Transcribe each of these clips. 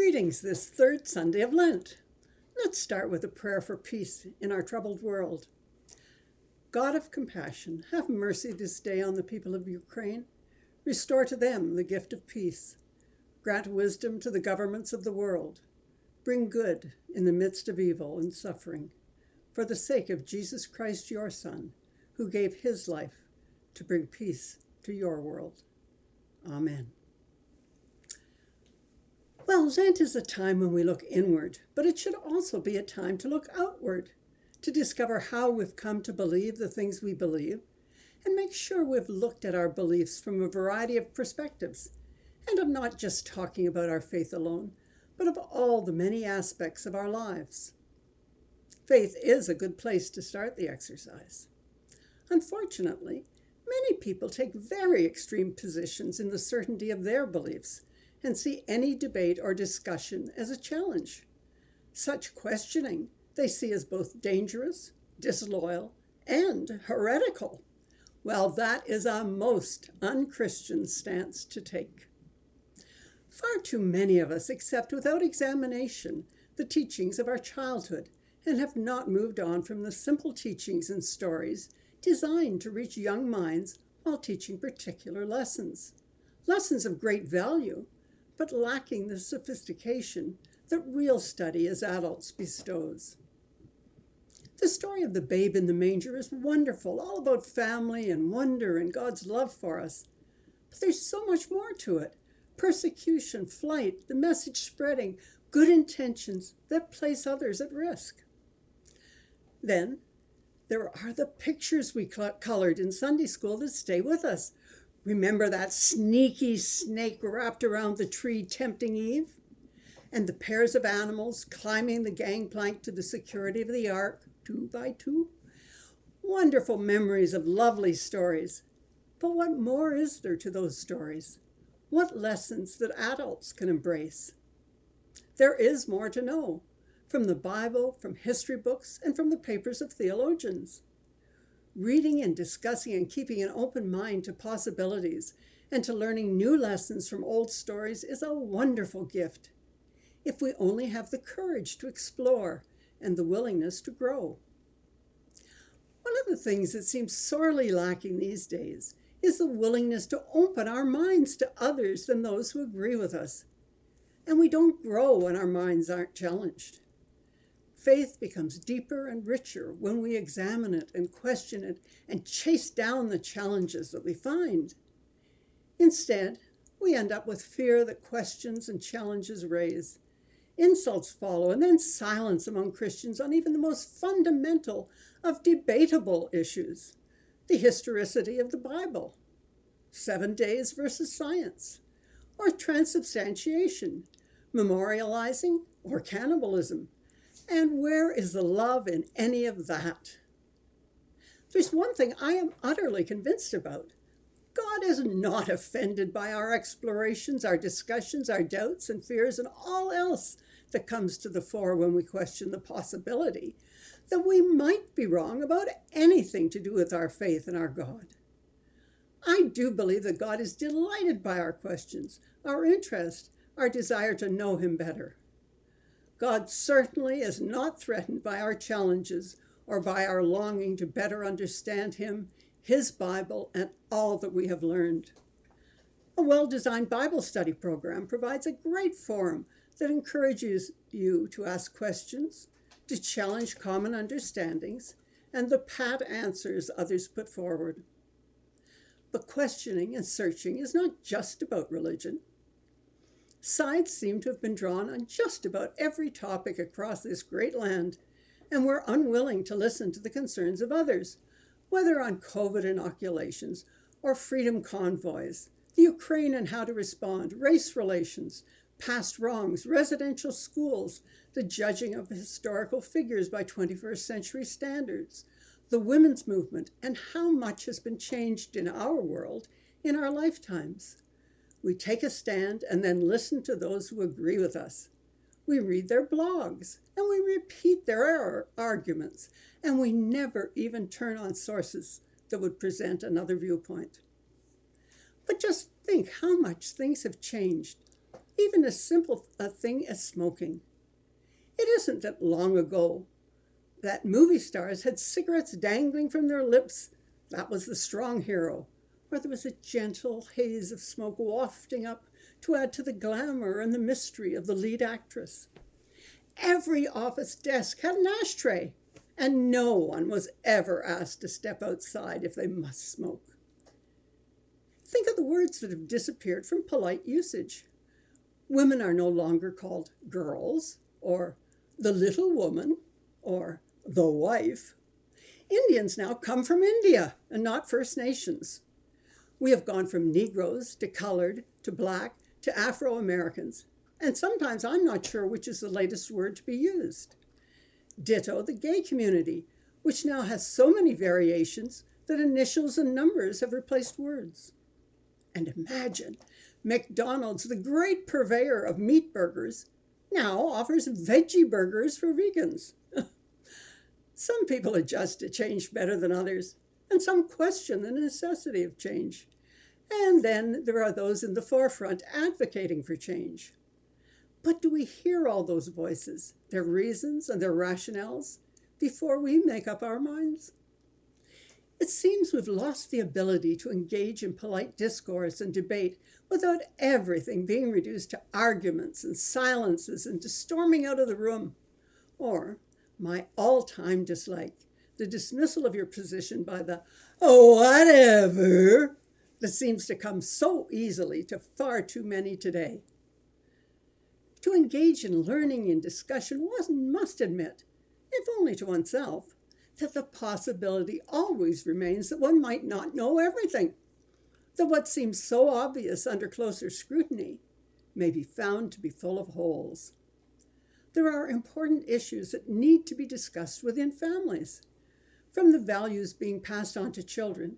Greetings this third Sunday of Lent. Let's start with a prayer for peace in our troubled world. God of compassion, have mercy this day on the people of Ukraine. Restore to them the gift of peace. Grant wisdom to the governments of the world. Bring good in the midst of evil and suffering. For the sake of Jesus Christ, your Son, who gave his life to bring peace to your world. Amen. Well, Lent is a time when we look inward, but it should also be a time to look outward, to discover how we've come to believe the things we believe, and make sure we've looked at our beliefs from a variety of perspectives. And I'm not just talking about our faith alone, but of all the many aspects of our lives. Faith is a good place to start the exercise. Unfortunately, many people take very extreme positions in the certainty of their beliefs and see any debate or discussion as a challenge. Such questioning they see as both dangerous, disloyal, and heretical. Well, that is a most unchristian stance to take. Far too many of us accept without examination the teachings of our childhood and have not moved on from the simple teachings and stories designed to reach young minds while teaching particular lessons. Lessons of great value, but lacking the sophistication that real study as adults bestows. The story of the babe in the manger is wonderful, all about family and wonder and God's love for us. But there's so much more to it. Persecution, flight, the message spreading, good intentions that place others at risk. Then there are the pictures we colored in Sunday school that stay with us. Remember that sneaky snake wrapped around the tree tempting Eve? And the pairs of animals climbing the gangplank to the security of the ark, 2 by 2? Wonderful memories of lovely stories. But what more is there to those stories? What lessons that adults can embrace? There is more to know, from the Bible, from history books, and from the papers of theologians. Reading and discussing and keeping an open mind to possibilities and to learning new lessons from old stories is a wonderful gift, if we only have the courage to explore and the willingness to grow. One of the things that seems sorely lacking these days is the willingness to open our minds to others than those who agree with us. And we don't grow when our minds aren't challenged. Faith becomes deeper and richer when we examine it and question it and chase down the challenges that we find. Instead, we end up with fear that questions and challenges raise. Insults follow, and then silence among Christians on even the most fundamental of debatable issues. The historicity of the Bible, 7 days versus science, or transubstantiation, memorializing or cannibalism. And where is the love in any of that? There's one thing I am utterly convinced about. God is not offended by our explorations, our discussions, our doubts and fears, and all else that comes to the fore when we question the possibility that we might be wrong about anything to do with our faith in our God. I do believe that God is delighted by our questions, our interest, our desire to know him better. God certainly is not threatened by our challenges or by our longing to better understand him, his Bible, and all that we have learned. A well-designed Bible study program provides a great forum that encourages you to ask questions, to challenge common understandings, and the pat answers others put forward. But questioning and searching is not just about religion. Sides seem to have been drawn on just about every topic across this great land, and we're unwilling to listen to the concerns of others, whether on COVID inoculations or freedom convoys, the Ukraine and how to respond, race relations, past wrongs, residential schools, the judging of historical figures by 21st century standards, the women's movement, and how much has been changed in our world in our lifetimes. We take a stand and then listen to those who agree with us. We read their blogs and we repeat their arguments, and we never even turn on sources that would present another viewpoint. But just think how much things have changed even as simple a thing as smoking. It isn't that long ago that movie stars had cigarettes dangling from their lips. That was the strong hero. Or there was a gentle haze of smoke wafting up to add to the glamour and the mystery of the lead actress. Every office desk had an ashtray, and no one was ever asked to step outside if they must smoke. Think of the words that have disappeared from polite usage. Women are no longer called girls, or the little woman, or the wife. Indians now come from India and not First Nations. We have gone from Negroes to colored to black to Afro-Americans, and sometimes I'm not sure which is the latest word to be used. Ditto the gay community, which now has so many variations that initials and numbers have replaced words. And imagine, McDonald's, the great purveyor of meat burgers, now offers veggie burgers for vegans. Some people adjust to change better than others, and some question the necessity of change. And then there are those in the forefront advocating for change. But do we hear all those voices, their reasons and their rationales, before we make up our minds? It seems we've lost the ability to engage in polite discourse and debate without everything being reduced to arguments and silences and to storming out of the room. Or, my all-time dislike, the dismissal of your position by the, "oh, whatever," that seems to come so easily to far too many today. To engage in learning and discussion, one must admit, if only to oneself, that the possibility always remains that one might not know everything, that what seems so obvious under closer scrutiny may be found to be full of holes. There are important issues that need to be discussed within families, from the values being passed on to children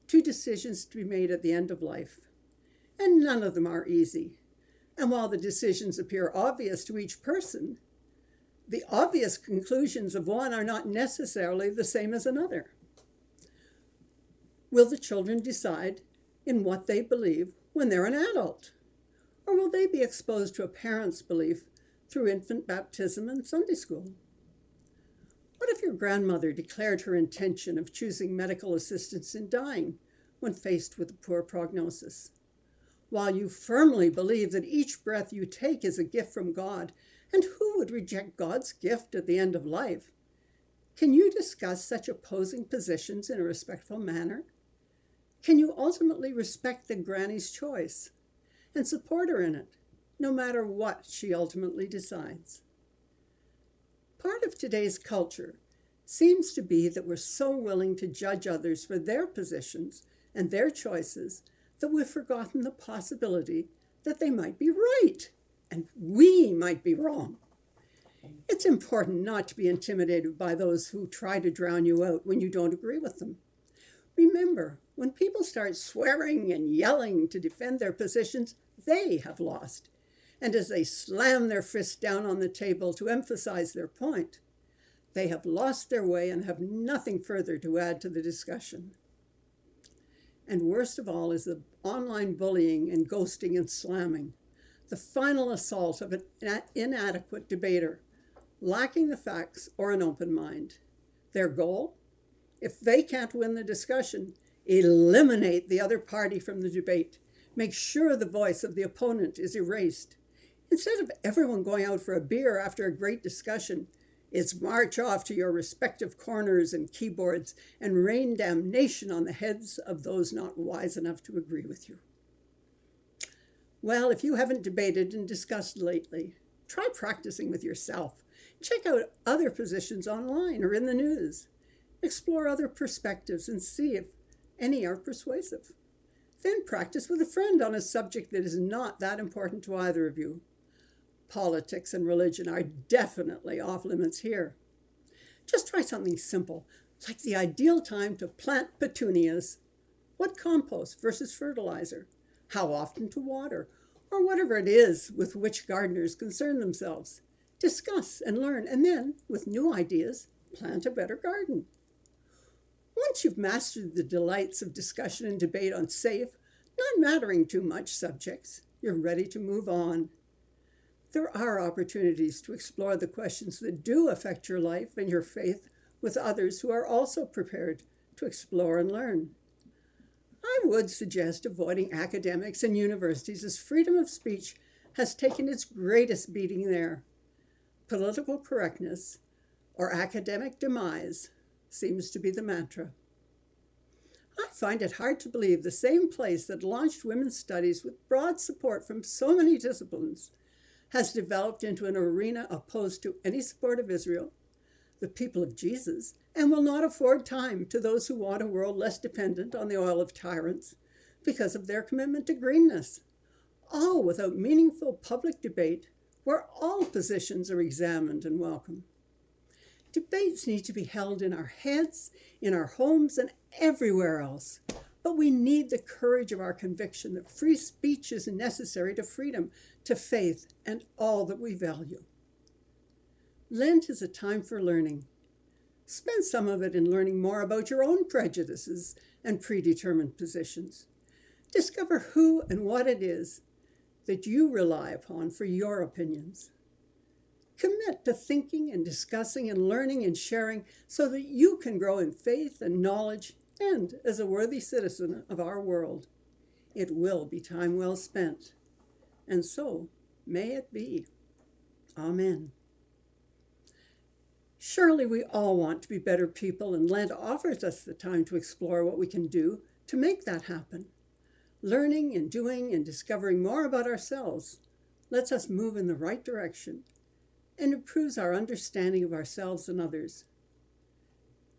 to decisions to be made at the end of life. And none of them are easy. And while the decisions appear obvious to each person, the obvious conclusions of one are not necessarily the same as another. Will the children decide in what they believe when they're an adult? Or will they be exposed to a parent's belief through infant baptism and Sunday school? What if your grandmother declared her intention of choosing medical assistance in dying when faced with a poor prognosis? While you firmly believe that each breath you take is a gift from God, and who would reject God's gift at the end of life? Can you discuss such opposing positions in a respectful manner? Can you ultimately respect the granny's choice and support her in it, no matter what she ultimately decides? Part of today's culture seems to be that we're so willing to judge others for their positions and their choices that we've forgotten the possibility that they might be right and we might be wrong. It's important not to be intimidated by those who try to drown you out when you don't agree with them. Remember, when people start swearing and yelling to defend their positions, they have lost. And as they slam their fists down on the table to emphasize their point, they have lost their way and have nothing further to add to the discussion. And worst of all is the online bullying and ghosting and slamming, the final assault of an inadequate debater, lacking the facts or an open mind. Their goal? If they can't win the discussion, eliminate the other party from the debate. Make sure the voice of the opponent is erased. Instead of everyone going out for a beer after a great discussion, it's march off to your respective corners and keyboards and rain damnation on the heads of those not wise enough to agree with you. Well, if you haven't debated and discussed lately, try practicing with yourself. Check out other positions online or in the news. Explore other perspectives and see if any are persuasive. Then practice with a friend on a subject that is not that important to either of you. Politics and religion are definitely off limits here. Just try something simple, like the ideal time to plant petunias. What compost versus fertilizer? How often to water? Or whatever it is with which gardeners concern themselves. Discuss and learn, and then, with new ideas, plant a better garden. Once you've mastered the delights of discussion and debate on safe, not mattering too much subjects, you're ready to move on. There are opportunities to explore the questions that do affect your life and your faith with others who are also prepared to explore and learn. I would suggest avoiding academics and universities as freedom of speech has taken its greatest beating there. Political correctness or academic demise seems to be the mantra. I find it hard to believe the same place that launched women's studies with broad support from so many disciplines has developed into an arena opposed to any support of Israel, the people of Jesus, and will not afford time to those who want a world less dependent on the oil of tyrants because of their commitment to greenness, all without meaningful public debate where all positions are examined and welcome. Debates need to be held in our heads, in our homes, and everywhere else. But we need the courage of our conviction that free speech is necessary to freedom, to faith, and all that we value. Lent is a time for learning. Spend some of it in learning more about your own prejudices and predetermined positions. Discover who and what it is that you rely upon for your opinions. Commit to thinking and discussing and learning and sharing so that you can grow in faith and knowledge and as a worthy citizen of our world. It will be time well spent. And so may it be. Amen. Surely we all want to be better people, and Lent offers us the time to explore what we can do to make that happen. Learning and doing and discovering more about ourselves lets us move in the right direction and improves our understanding of ourselves and others.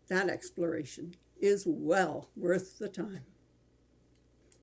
That exploration is well worth the time.